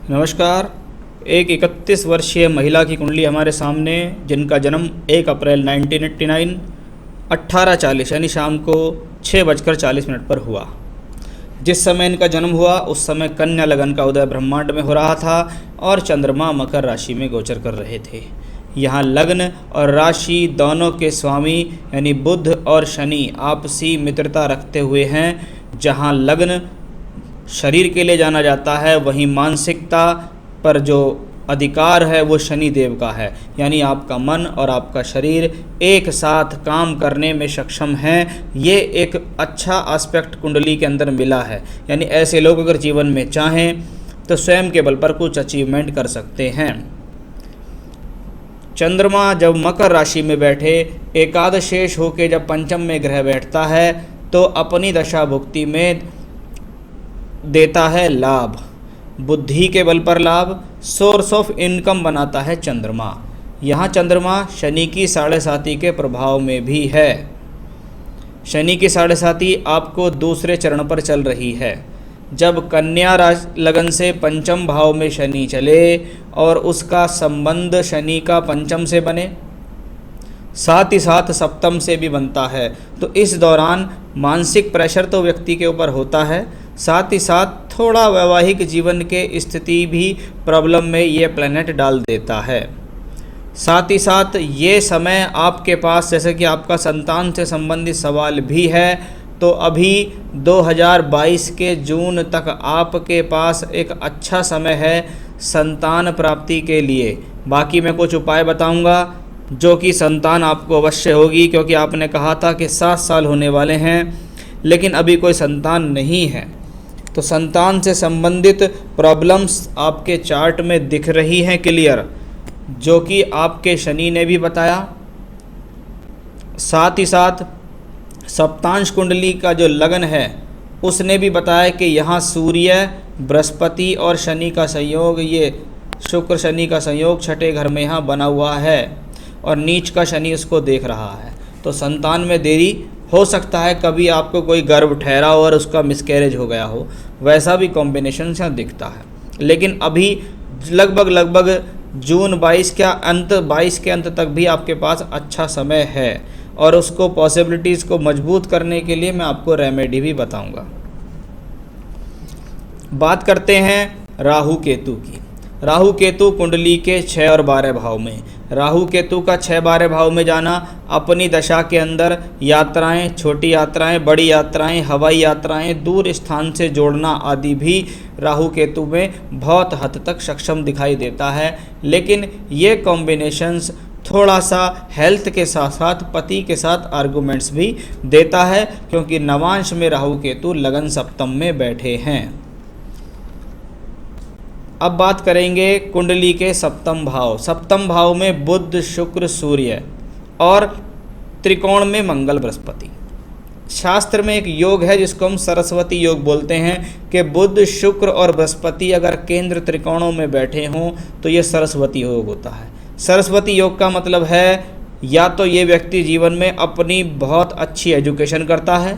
नमस्कार। एक 31 वर्षीय महिला की कुंडली हमारे सामने, जिनका जन्म 1 अप्रैल 1989 18:40 यानी शाम को 6:40 पर हुआ। जिस समय इनका जन्म हुआ उस समय कन्या लगन का उदय ब्रह्मांड में हो रहा था और चंद्रमा मकर राशि में गोचर कर रहे थे। यहाँ लग्न और राशि दोनों के स्वामी यानी बुध और शनि आपसी मित्रता रखते हुए हैं। जहाँ लग्न शरीर के लिए जाना जाता है, वहीं मानसिकता पर जो अधिकार है वो शनि देव का है, यानी आपका मन और आपका शरीर एक साथ काम करने में सक्षम हैं। ये एक अच्छा एस्पेक्ट कुंडली के अंदर मिला है, यानी ऐसे लोग अगर जीवन में चाहें तो स्वयं के बल पर कुछ अचीवमेंट कर सकते हैं। चंद्रमा जब मकर राशि में बैठे एकादशेष होकर जब पंचम में ग्रह बैठता है तो अपनी दशा भुक्ति में देता है लाभ, बुद्धि के बल पर लाभ, सोर्स ऑफ इनकम बनाता है चंद्रमा। यहाँ चंद्रमा शनि की 7.5 के प्रभाव में भी है। शनि की 7.5 आपको दूसरे चरण पर चल रही है। जब कन्या लगन से पंचम भाव में शनि चले और उसका संबंध शनि का पंचम से बने, साथ ही साथ सप्तम से भी बनता है, तो इस दौरान मानसिक प्रेशर तो व्यक्ति के ऊपर होता है, साथ ही साथ थोड़ा वैवाहिक जीवन के स्थिति भी प्रॉब्लम में ये प्लैनेट डाल देता है। साथ ही साथ ये समय आपके पास, जैसे कि आपका संतान से संबंधित सवाल भी है, तो अभी 2022 के जून तक आपके पास एक अच्छा समय है संतान प्राप्ति के लिए। बाकी मैं कुछ उपाय बताऊंगा जो कि संतान आपको अवश्य होगी, क्योंकि आपने कहा था कि 7 साल होने वाले हैं लेकिन अभी कोई संतान नहीं है। तो संतान से संबंधित प्रॉब्लम्स आपके चार्ट में दिख रही हैं क्लियर, जो कि आपके शनि ने भी बताया। साथ ही साथ सप्तांश कुंडली का जो लगन है उसने भी बताया कि यहाँ सूर्य, बृहस्पति और शनि का संयोग, ये शुक्र शनि का संयोग छठे घर में यहाँ बना हुआ है और नीच का शनि उसको देख रहा है। तो संतान में देरी हो सकता है, कभी आपको कोई गर्भ ठहरा हो और उसका मिसकैरेज हो गया हो, वैसा भी कॉम्बिनेशन से दिखता है। लेकिन अभी लगभग जून 22 के अंत तक भी आपके पास अच्छा समय है और उसको पॉसिबिलिटीज़ को मजबूत करने के लिए मैं आपको रेमेडी भी बताऊंगा। बात करते हैं राहु केतु की। राहु केतु कुंडली के 6 और 12 भाव में। राहु केतु का 6-12 भाव में जाना अपनी दशा के अंदर यात्राएं, छोटी यात्राएं, बड़ी यात्राएं, हवाई यात्राएं, दूर स्थान से जोड़ना आदि भी राहु केतु में बहुत हद तक सक्षम दिखाई देता है। लेकिन ये कॉम्बिनेशंस थोड़ा सा हेल्थ के साथ साथ पति के साथ आर्गूमेंट्स भी देता है, क्योंकि नवांश में राहु केतु लगन सप्तम में बैठे हैं। अब बात करेंगे कुंडली के सप्तम भाव। सप्तम भाव में बुध, शुक्र, सूर्य और त्रिकोण में मंगल, बृहस्पति। शास्त्र में एक योग है जिसको हम सरस्वती योग बोलते हैं कि बुध, शुक्र और बृहस्पति अगर केंद्र त्रिकोणों में बैठे हों तो ये सरस्वती योग होता है। सरस्वती योग का मतलब है या तो ये व्यक्ति जीवन में अपनी बहुत अच्छी एजुकेशन करता है,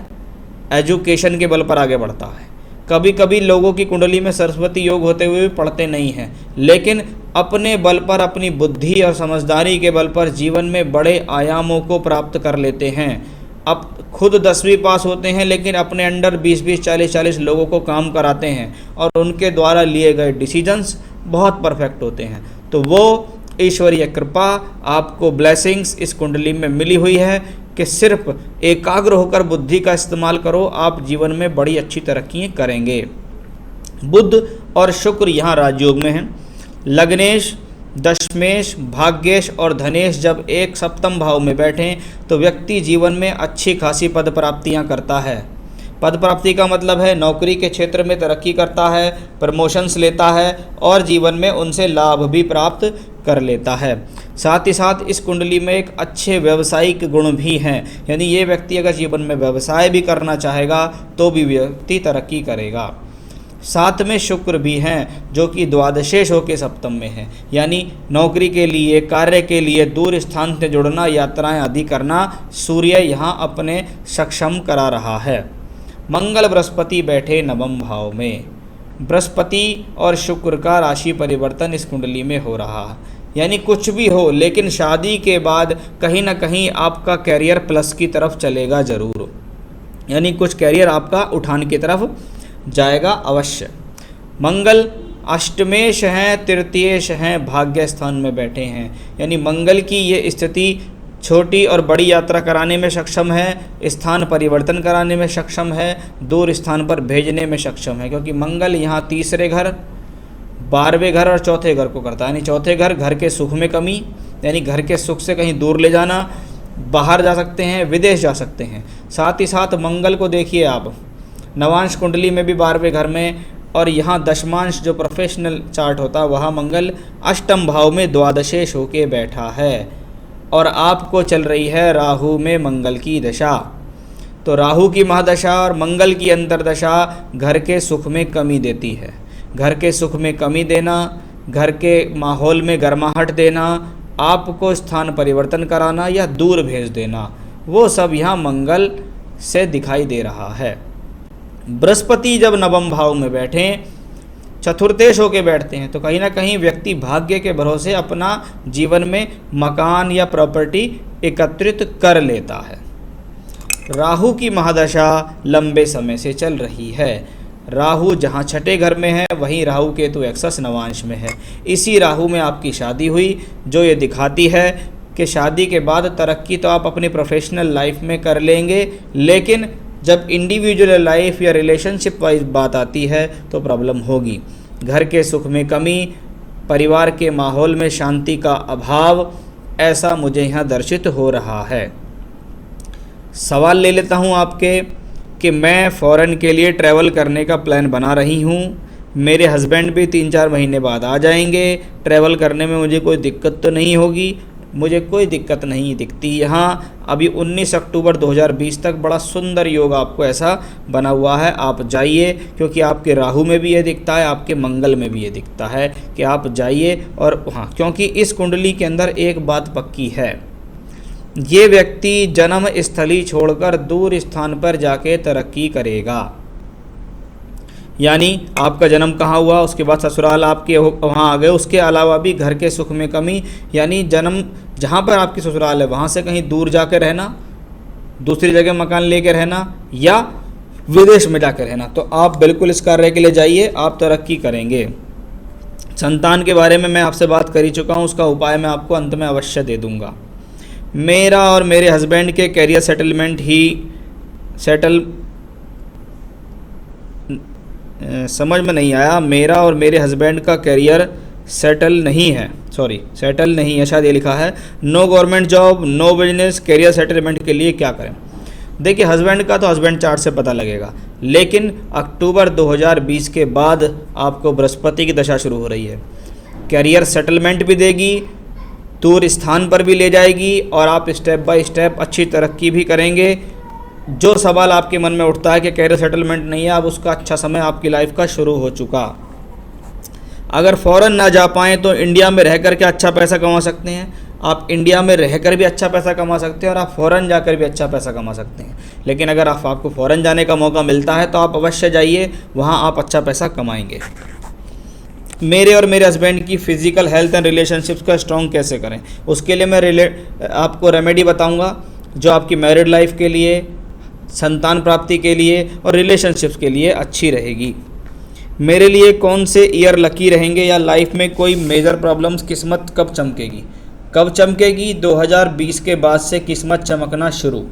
एजुकेशन के बल पर आगे बढ़ता है। कभी कभी लोगों की कुंडली में सरस्वती योग होते हुए भी पढ़ते नहीं हैं, लेकिन अपने बल पर, अपनी बुद्धि और समझदारी के बल पर जीवन में बड़े आयामों को प्राप्त कर लेते हैं। अब खुद 10वीं पास होते हैं लेकिन अपने अंडर 20-20, 40-40 लोगों को काम कराते हैं और उनके द्वारा लिए गए डिसीजंस बहुत परफेक्ट होते हैं। तो वो ईश्वरीय कृपा, आपको ब्लेसिंग्स इस कुंडली में मिली हुई है कि सिर्फ एकाग्र होकर बुद्धि का इस्तेमाल करो, आप जीवन में बड़ी अच्छी तरक्की करेंगे। बुध और शुक्र यहाँ राजयोग में हैं। लग्नेश, दशमेश, भाग्येश और धनेश जब एक सप्तम भाव में बैठें तो व्यक्ति जीवन में अच्छी खासी पद प्राप्तियाँ करता है। पद प्राप्ति का मतलब है नौकरी के क्षेत्र में तरक्की करता है, प्रमोशंस लेता है और जीवन में उनसे लाभ भी प्राप्त कर लेता है। साथ ही साथ इस कुंडली में एक अच्छे व्यवसायिक गुण भी हैं, यानी ये व्यक्ति अगर जीवन में व्यवसाय भी करना चाहेगा तो भी व्यक्ति तरक्की करेगा। साथ में शुक्र भी हैं जो कि द्वादशेश होकर सप्तम में है, यानी नौकरी के लिए, कार्य के लिए दूर स्थान से जुड़ना, यात्राएं आदि करना सूर्य यहाँ अपने सक्षम करा रहा है। मंगल बृहस्पति बैठे नवम भाव में। बृहस्पति और शुक्र का राशि परिवर्तन इस कुंडली में हो रहा है। यानी कुछ भी हो, लेकिन शादी के बाद कहीं ना कहीं आपका कैरियर प्लस की तरफ चलेगा ज़रूर। यानी कुछ कैरियर आपका उठान की तरफ जाएगा अवश्य। मंगल अष्टमेश हैं, तृतीयेश हैं, भाग्य स्थान में बैठे हैं। यानी मंगल की ये स्थिति छोटी और बड़ी यात्रा कराने में सक्षम है, स्थान परिवर्तन कराने में सक्षम है, दूर स्थान पर भेजने में सक्षम है, क्योंकि मंगल यहाँ तीसरे घर, 12वें घर और चौथे घर को करता है। यानी चौथे घर, घर के सुख में कमी, यानी घर के सुख से कहीं दूर ले जाना, बाहर जा सकते हैं, विदेश जा सकते हैं। साथ ही साथ मंगल को देखिए आप, नवांश कुंडली में भी 12वें घर में, और यहाँ दशमांश जो प्रोफेशनल चार्ट होता है वहाँ मंगल अष्टम भाव में द्वादशेश होके बैठा है, और आपको चल रही है राहु में मंगल की दशा। तो राहु की महादशा और मंगल की अंतर्दशा घर के सुख में कमी देती है। घर के सुख में कमी देना, घर के माहौल में गर्माहट देना, आपको स्थान परिवर्तन कराना या दूर भेज देना, वो सब यहाँ मंगल से दिखाई दे रहा है। बृहस्पति जब नवम भाव में बैठें, चतुर्थेश होके बैठते हैं, तो कहीं ना कहीं व्यक्ति भाग्य के भरोसे अपना जीवन में मकान या प्रॉपर्टी एकत्रित कर लेता है। राहु की महादशा लंबे समय से चल रही है। राहु जहाँ छठे घर में है, वहीं राहु केतु एक्सस नवांश में है। इसी राहु में आपकी शादी हुई, जो ये दिखाती है कि शादी के बाद तरक्की तो आप अपनी प्रोफेशनल लाइफ में कर लेंगे, लेकिन जब इंडिविजुअल लाइफ या रिलेशनशिप वाइज बात आती है तो प्रॉब्लम होगी। घर के सुख में कमी, परिवार के माहौल में शांति का अभाव, ऐसा मुझे यहाँ दर्शित हो रहा है। सवाल ले लेता हूँ आपके कि मैं फ़ॉरेन के लिए ट्रैवल करने का प्लान बना रही हूँ, मेरे हस्बैंड भी 3-4 महीने बाद आ जाएंगे। ट्रैवल करने में मुझे कोई दिक्कत तो नहीं होगी? मुझे कोई दिक्कत नहीं दिखती। यहाँ अभी 19 अक्टूबर 2020 तक बड़ा सुंदर योग आपको ऐसा बना हुआ है, आप जाइए, क्योंकि आपके राहु में भी ये दिखता है, आपके मंगल में भी ये दिखता है कि आप जाइए। और हाँ, क्योंकि इस कुंडली के अंदर एक बात पक्की है, ये व्यक्ति जन्म स्थली छोड़कर दूर स्थान पर जाके तरक्की करेगा। यानी आपका जन्म कहाँ हुआ, उसके बाद ससुराल आपके वहाँ आ गए, उसके अलावा भी घर के सुख में कमी, यानी जन्म जहाँ पर आपकी ससुराल है वहाँ से कहीं दूर जाकर रहना, दूसरी जगह मकान लेकर रहना, या विदेश में जाकर रहना। तो आप बिल्कुल इस कार्य के लिए जाइए, आप तरक्की करेंगे। संतान के बारे में मैं आपसे बात कर ही चुका हूँ, उसका उपाय मैं आपको अंत में अवश्य दे दूँगा। मेरा और मेरे हस्बैंड के कैरियर सेटलमेंट ही समझ में नहीं आया। मेरा और मेरे हस्बैंड का करियर सेटल नहीं है, सेटल नहीं है, शायद ये लिखा है। No government job, no business, career settlement के लिए क्या करें? देखिए, हस्बैंड का तो हस्बैंड चार्ट से पता लगेगा, लेकिन अक्टूबर 2020 के बाद आपको बृहस्पति की दशा शुरू हो रही है। करियर सेटलमेंट भी देगी, दूर स्थान पर भी ले जाएगी, और आप स्टेप बाय स्टेप अच्छी तरक्की भी करेंगे। जो सवाल आपके मन में उठता है कि कैरियर सेटलमेंट नहीं है, अब उसका अच्छा समय आपकी लाइफ का शुरू हो चुका। अगर फ़ॉरेन ना जा पाएँ तो इंडिया में रहकर के अच्छा पैसा कमा सकते हैं। आप इंडिया में रहकर भी अच्छा पैसा कमा सकते हैं और आप फ़ॉरेन जाकर भी अच्छा पैसा कमा सकते हैं। लेकिन अगर आपको फ़ॉरेन जाने का मौका मिलता है तो आप अवश्य जाइए, वहाँ आप अच्छा पैसा कमाएंगे। मेरे और मेरे हस्बैंड की फ़िज़िकल हेल्थ एंड रिलेशनशिप्स को स्ट्रॉन्ग कैसे करें, उसके लिए मैं आपको रेमेडी बताऊँगा, जो आपकी मैरिड लाइफ के लिए, संतान प्राप्ति के लिए और रिलेशनशिप्स के लिए अच्छी रहेगी। मेरे लिए कौन से ईयर लकी रहेंगे, या लाइफ में कोई मेजर प्रॉब्लम्स, किस्मत कब चमकेगी? कब चमकेगी? 2020 के बाद से किस्मत चमकना शुरू।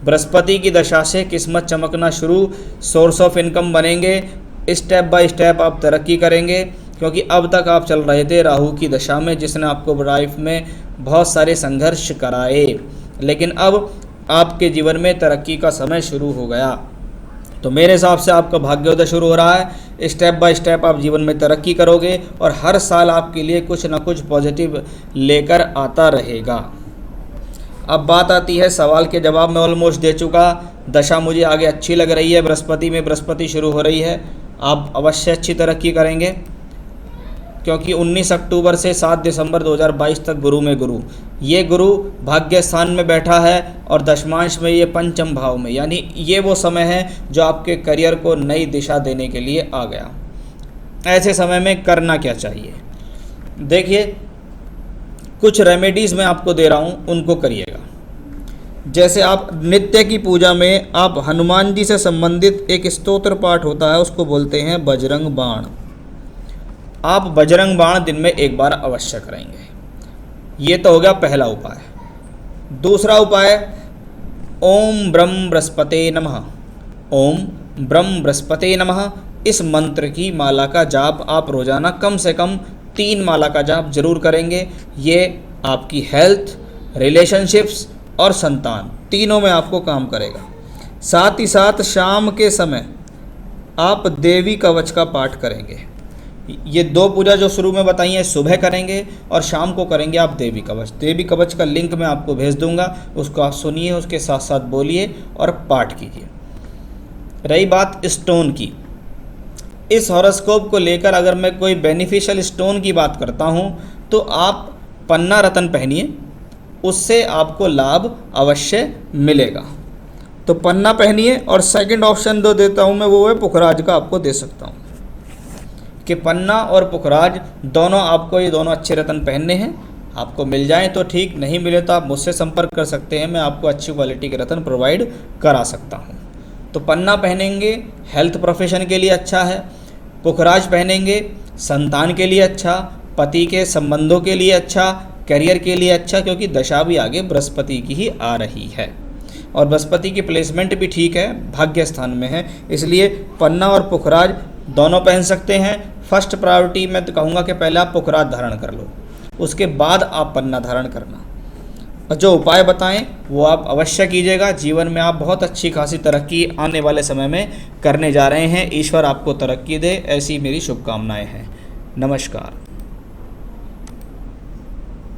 बृहस्पति की दशा से किस्मत चमकना शुरू, सोर्स ऑफ इनकम बनेंगे, स्टेप बाय स्टेप आप तरक्की करेंगे। क्योंकि अब तक आप चल रहे थे राहु की दशा में, जिसने आपको लाइफ में बहुत सारे संघर्ष कराए, लेकिन अब आपके जीवन में तरक्की का समय शुरू हो गया। तो मेरे हिसाब से आपका भाग्योदय शुरू हो रहा है। स्टेप बाय स्टेप आप जीवन में तरक्की करोगे और हर साल आपके लिए कुछ ना कुछ पॉजिटिव लेकर आता रहेगा। अब बात आती है सवाल के जवाब में ऑलमोस्ट दे चुका। दशा मुझे आगे अच्छी लग रही है, बृहस्पति में बृहस्पति शुरू हो रही है, आप अवश्य अच्छी तरक्की करेंगे। क्योंकि 19 अक्टूबर से 7 दिसंबर 2022 तक गुरु में गुरु, ये गुरु भाग्य स्थान में बैठा है और दशमांश में ये पंचम भाव में, यानी ये वो समय है जो आपके करियर को नई दिशा देने के लिए आ गया। ऐसे समय में करना क्या चाहिए? देखिए, कुछ रेमेडीज़ मैं आपको दे रहा हूँ, उनको करिएगा। जैसे आप नित्य की पूजा में आप हनुमान जी से संबंधित एक स्तोत्र पाठ होता है, उसको बोलते हैं बजरंग बाण। आप बजरंग बाण दिन में एक बार अवश्य करेंगे। ये तो हो गया पहला उपाय। दूसरा उपाय, ओम ब्रह्म बृहस्पते नमः। ओम ब्रह्म बृहस्पते नमः, इस मंत्र की माला का जाप आप रोज़ाना कम से कम 3 माला का जाप जरूर करेंगे। ये आपकी हेल्थ, रिलेशनशिप्स और संतान तीनों में आपको काम करेगा। साथ ही साथ शाम के समय आप देवी कवच का पाठ करेंगे। ये 2 पूजा जो शुरू में बताई हैं सुबह करेंगे और शाम को करेंगे आप देवी कवच। देवी कवच का लिंक मैं आपको भेज दूंगा, उसको आप सुनिए, उसके साथ साथ बोलिए और पाठ कीजिए। रही बात स्टोन की, इस हॉरोस्कोप को लेकर अगर मैं कोई बेनिफिशियल स्टोन की बात करता हूँ तो आप पन्ना रत्न पहनिए, उससे आपको लाभ अवश्य मिलेगा। तो पन्ना पहनिए। और सेकंड ऑप्शन जो देता हूँ मैं वो है पुखराज का, आपको दे सकता हूँ कि पन्ना और पुखराज दोनों आपको, ये दोनों अच्छे रत्न पहनने हैं। आपको मिल जाए तो ठीक, नहीं मिले तो आप मुझसे संपर्क कर सकते हैं, मैं आपको अच्छी क्वालिटी के रत्न प्रोवाइड करा सकता हूँ। तो पन्ना पहनेंगे, हेल्थ प्रोफेशन के लिए अच्छा है। पुखराज पहनेंगे, संतान के लिए अच्छा, पति के संबंधों के लिए अच्छा, करियर के लिए अच्छा, क्योंकि दशा भी आगे बृहस्पति की ही आ रही है और बृहस्पति की प्लेसमेंट भी ठीक है, भाग्य स्थान में है। इसलिए पन्ना और पुखराज दोनों पहन सकते हैं। फर्स्ट प्रायोरिटी मैं तो कहूँगा कि पहले आप पुखराज धारण कर लो, उसके बाद आप पन्ना धारण करना। और जो उपाय बताएं वो आप अवश्य कीजिएगा। जीवन में आप बहुत अच्छी खासी तरक्की आने वाले समय में करने जा रहे हैं। ईश्वर आपको तरक्की दे, ऐसी मेरी शुभकामनाएं हैं। नमस्कार।